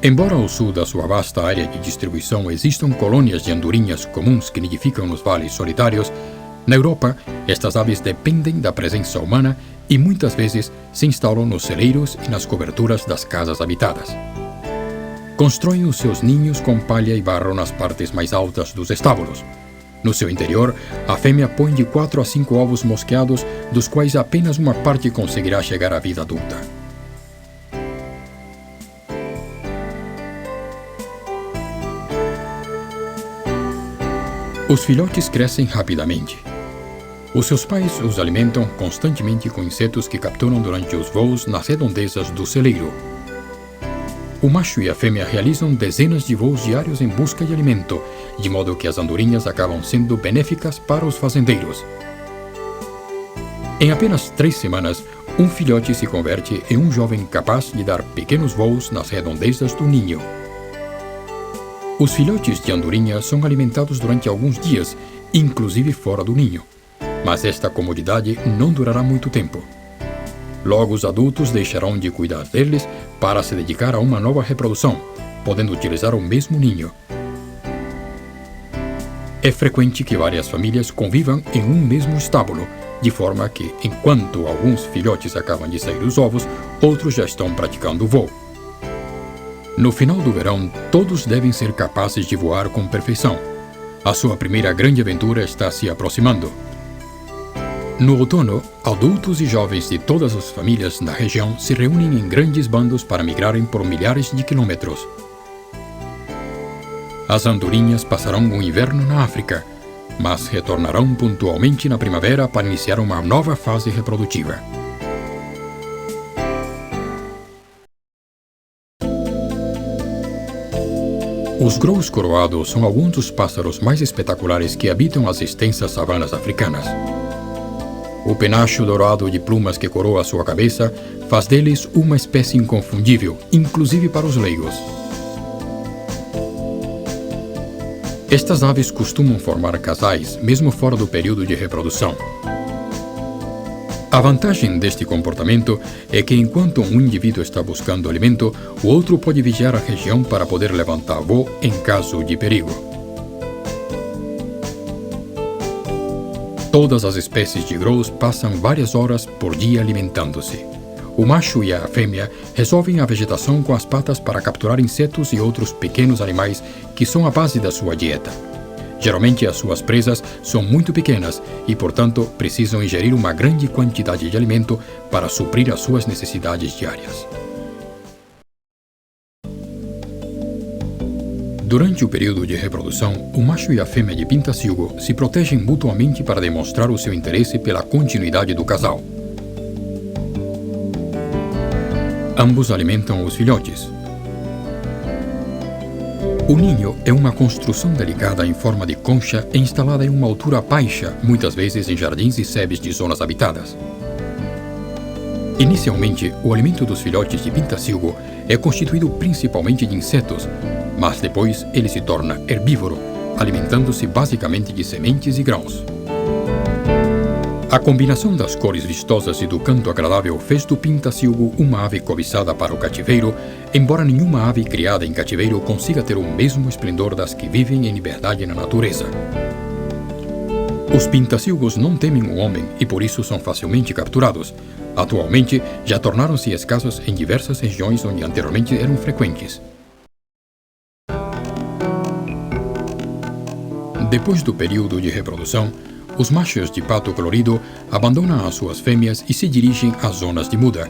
Embora ao sul da sua vasta área de distribuição existam colônias de andorinhas comuns que nidificam nos vales solitários, na Europa, estas aves dependem da presença humana e muitas vezes se instalam nos celeiros e nas coberturas das casas habitadas. Constroem os seus ninhos com palha e barro nas partes mais altas dos estábulos. No seu interior, a fêmea põe de 4 a 5 ovos mosqueados, dos quais apenas uma parte conseguirá chegar à vida adulta. Os filhotes crescem rapidamente. Os seus pais os alimentam constantemente com insetos que capturam durante os voos nas redondezas do celeiro. O macho e a fêmea realizam dezenas de voos diários em busca de alimento, de modo que as andorinhas acabam sendo benéficas para os fazendeiros. Em apenas 3 semanas, um filhote se converte em um jovem capaz de dar pequenos voos nas redondezas do ninho. Os filhotes de andorinha são alimentados durante alguns dias, inclusive fora do ninho. Mas esta comodidade não durará muito tempo. Logo, os adultos deixarão de cuidar deles para se dedicar a uma nova reprodução, podendo utilizar o mesmo ninho. É frequente que várias famílias convivam em um mesmo estábulo, de forma que, enquanto alguns filhotes acabam de sair dos ovos, outros já estão praticando o voo. No final do verão, todos devem ser capazes de voar com perfeição. A sua primeira grande aventura está se aproximando. No outono, adultos e jovens de todas as famílias da região se reúnem em grandes bandos para migrarem por milhares de quilômetros. As andorinhas passarão o inverno na África, mas retornarão pontualmente na primavera para iniciar uma nova fase reprodutiva. Os grous coroados são alguns dos pássaros mais espetaculares que habitam as extensas savanas africanas. O penacho dourado de plumas que coroa sua cabeça faz deles uma espécie inconfundível, inclusive para os leigos. Estas aves costumam formar casais, mesmo fora do período de reprodução. A vantagem deste comportamento é que, enquanto um indivíduo está buscando alimento, o outro pode vigiar a região para poder levantar voo em caso de perigo. Todas as espécies de grous passam várias horas por dia alimentando-se. O macho e a fêmea resolvem a vegetação com as patas para capturar insetos e outros pequenos animais que são a base da sua dieta. Geralmente, as suas presas são muito pequenas e, portanto, precisam ingerir uma grande quantidade de alimento para suprir as suas necessidades diárias. Durante o período de reprodução, o macho e a fêmea de pintacilgo se protegem mutuamente para demonstrar o seu interesse pela continuidade do casal. Ambos alimentam os filhotes. O ninho é uma construção delicada em forma de concha instalada em uma altura baixa, muitas vezes em jardins e sebes de zonas habitadas. Inicialmente, o alimento dos filhotes de pintacilgo é constituído principalmente de insetos, mas depois ele se torna herbívoro, alimentando-se basicamente de sementes e grãos. A combinação das cores vistosas e do canto agradável fez do pintacilgo uma ave cobiçada para o cativeiro, embora nenhuma ave criada em cativeiro consiga ter o mesmo esplendor das que vivem em liberdade na natureza. Os pintacilgos não temem o homem e por isso são facilmente capturados. Atualmente, já tornaram-se escassos em diversas regiões onde anteriormente eram frequentes. Depois do período de reprodução, os machos de pato colorido abandonam as suas fêmeas e se dirigem às zonas de muda.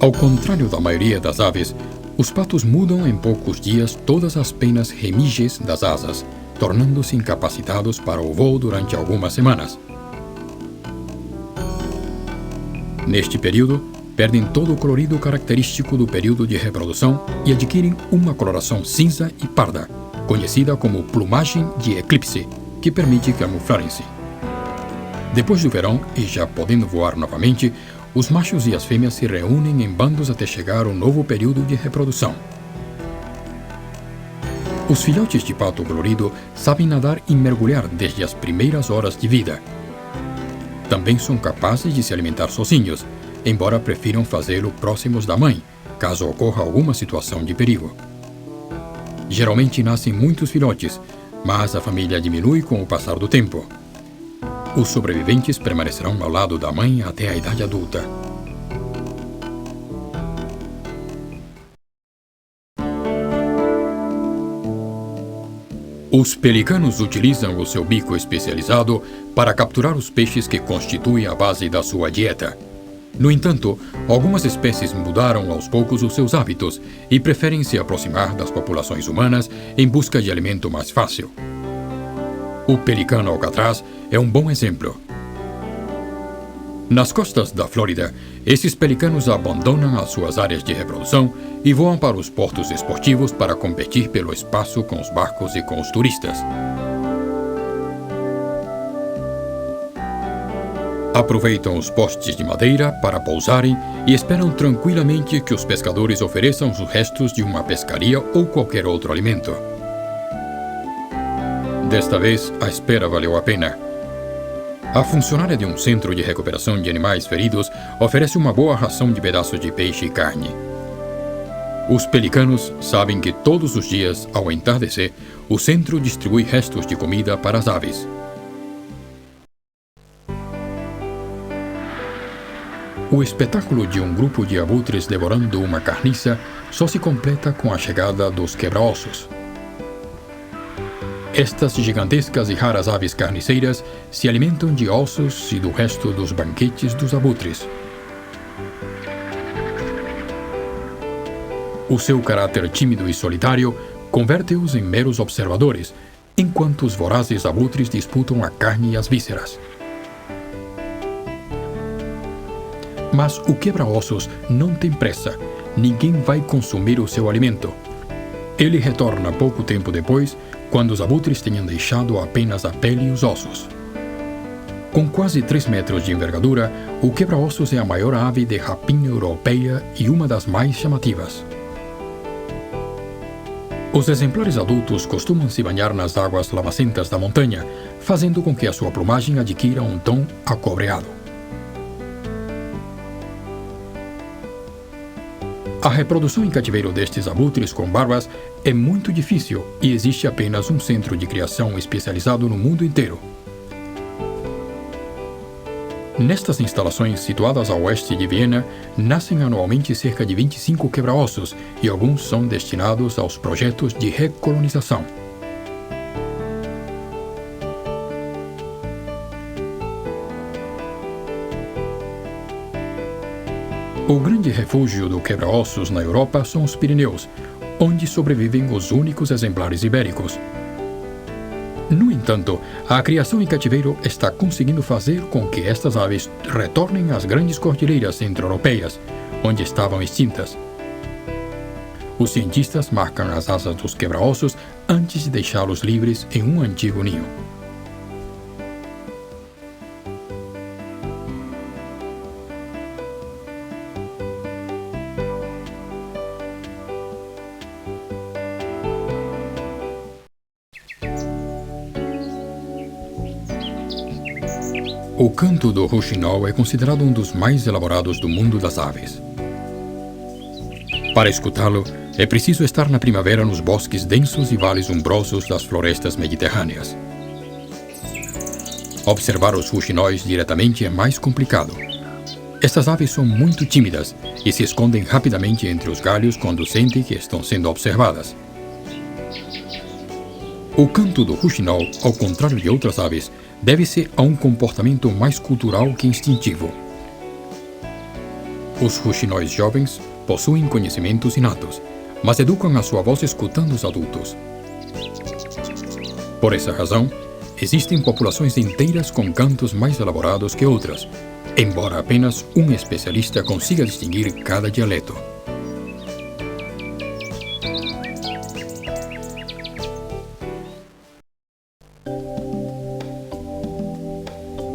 Ao contrário da maioria das aves, os patos mudam em poucos dias todas as penas remiges das asas, tornando-se incapacitados para o voo durante algumas semanas. Neste período, perdem todo o colorido característico do período de reprodução e adquirem uma coloração cinza e parda, conhecida como plumagem de eclipse, que permite camuflarem-se. Depois do verão, e já podendo voar novamente, os machos e as fêmeas se reúnem em bandos até chegar ao novo período de reprodução. Os filhotes de pato colorido sabem nadar e mergulhar desde as primeiras horas de vida. Também são capazes de se alimentar sozinhos, embora prefiram fazê-lo próximos da mãe, caso ocorra alguma situação de perigo. Geralmente nascem muitos filhotes, mas a família diminui com o passar do tempo. Os sobreviventes permanecerão ao lado da mãe até a idade adulta. Os pelicanos utilizam o seu bico especializado para capturar os peixes que constituem a base da sua dieta. No entanto, algumas espécies mudaram aos poucos os seus hábitos e preferem se aproximar das populações humanas em busca de alimento mais fácil. O pelicano alcatraz é um bom exemplo. Nas costas da Flórida, esses pelicanos abandonam as suas áreas de reprodução e voam para os portos esportivos para competir pelo espaço com os barcos e com os turistas. Aproveitam os postes de madeira para pousarem e esperam tranquilamente que os pescadores ofereçam os restos de uma pescaria ou qualquer outro alimento. Desta vez, a espera valeu a pena. A funcionária de um centro de recuperação de animais feridos oferece uma boa ração de pedaços de peixe e carne. Os pelicanos sabem que todos os dias, ao entardecer, o centro distribui restos de comida para as aves. O espetáculo de um grupo de abutres devorando uma carniça só se completa com a chegada dos quebra-ossos. Estas gigantescas e raras aves carniceiras se alimentam de ossos e do resto dos banquetes dos abutres. O seu caráter tímido e solitário converte-os em meros observadores, enquanto os vorazes abutres disputam a carne e as vísceras. Mas o quebra-ossos não tem pressa. Ninguém vai consumir o seu alimento. Ele retorna pouco tempo depois, quando os abutres tenham deixado apenas a pele e os ossos. Com quase 3 metros de envergadura, o quebra-ossos é a maior ave de rapina europeia e uma das mais chamativas. Os exemplares adultos costumam se banhar nas águas lamacentas da montanha, fazendo com que a sua plumagem adquira um tom acobreado. A reprodução em cativeiro destes abutres com barbas é muito difícil e existe apenas um centro de criação especializado no mundo inteiro. Nestas instalações, situadas a oeste de Viena, nascem anualmente cerca de 25 quebra-ossos e alguns são destinados aos projetos de recolonização. O grande refúgio do quebra-ossos na Europa são os Pirineus, onde sobrevivem os únicos exemplares ibéricos. No entanto, a criação em cativeiro está conseguindo fazer com que estas aves retornem às grandes cordilheiras centro-europeias, onde estavam extintas. Os cientistas marcam as asas dos quebra-ossos antes de deixá-los livres em um antigo ninho. O canto do rouxinol é considerado um dos mais elaborados do mundo das aves. Para escutá-lo, é preciso estar na primavera nos bosques densos e vales umbrosos das florestas mediterrâneas. Observar os rouxinóis diretamente é mais complicado. Estas aves são muito tímidas e se escondem rapidamente entre os galhos quando sentem que estão sendo observadas. O canto do rouxinol, ao contrário de outras aves, deve-se a um comportamento mais cultural que instintivo. Os rouxinóis jovens possuem conhecimentos inatos, mas educam a sua voz escutando os adultos. Por essa razão, existem populações inteiras com cantos mais elaborados que outras, embora apenas um especialista consiga distinguir cada dialeto.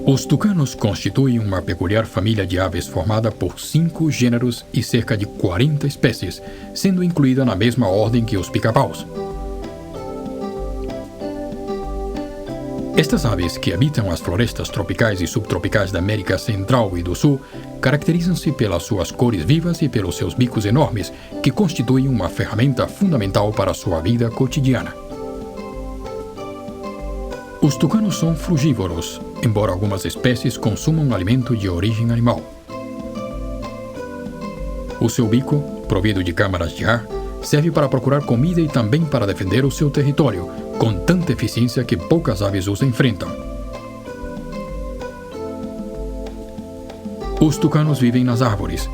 Os tucanos constituem uma peculiar família de aves formada por 5 gêneros e cerca de 40 espécies, sendo incluída na mesma ordem que os pica-paus. Estas aves, que habitam as florestas tropicais e subtropicais da América Central e do Sul, caracterizam-se pelas suas cores vivas e pelos seus bicos enormes, que constituem uma ferramenta fundamental para a sua vida cotidiana. Os tucanos são frugívoros, embora algumas espécies consumam alimento de origem animal. O seu bico, provido de câmaras de ar, serve para procurar comida e também para defender o seu território, com tanta eficiência que poucas aves os enfrentam. Os tucanos vivem nas árvores.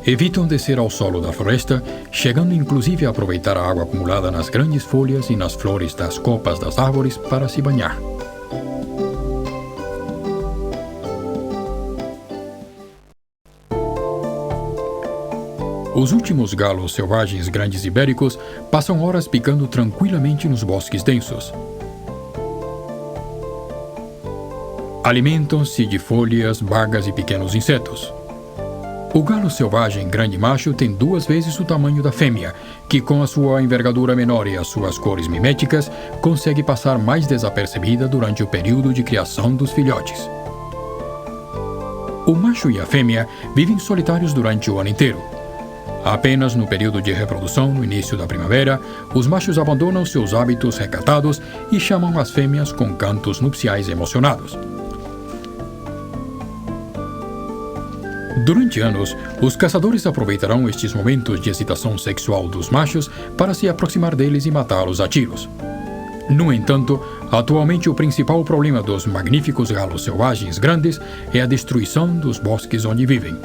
Evitam descer ao solo da floresta, chegando inclusive a aproveitar a água acumulada nas grandes folhas e nas flores das copas das árvores para se banhar. Os últimos galos selvagens grandes ibéricos passam horas picando tranquilamente nos bosques densos. Alimentam-se de folhas, bagas e pequenos insetos. O galo selvagem grande macho tem 2 vezes o tamanho da fêmea, que com a sua envergadura menor e as suas cores miméticas, consegue passar mais desapercebida durante o período de criação dos filhotes. O macho e a fêmea vivem solitários durante o ano inteiro. Apenas no período de reprodução, no início da primavera, os machos abandonam seus hábitos recatados e chamam as fêmeas com cantos nupciais emocionados. Durante anos, os caçadores aproveitarão estes momentos de excitação sexual dos machos para se aproximar deles e matá-los a tiros. No entanto, atualmente o principal problema dos magníficos galos selvagens grandes é a destruição dos bosques onde vivem.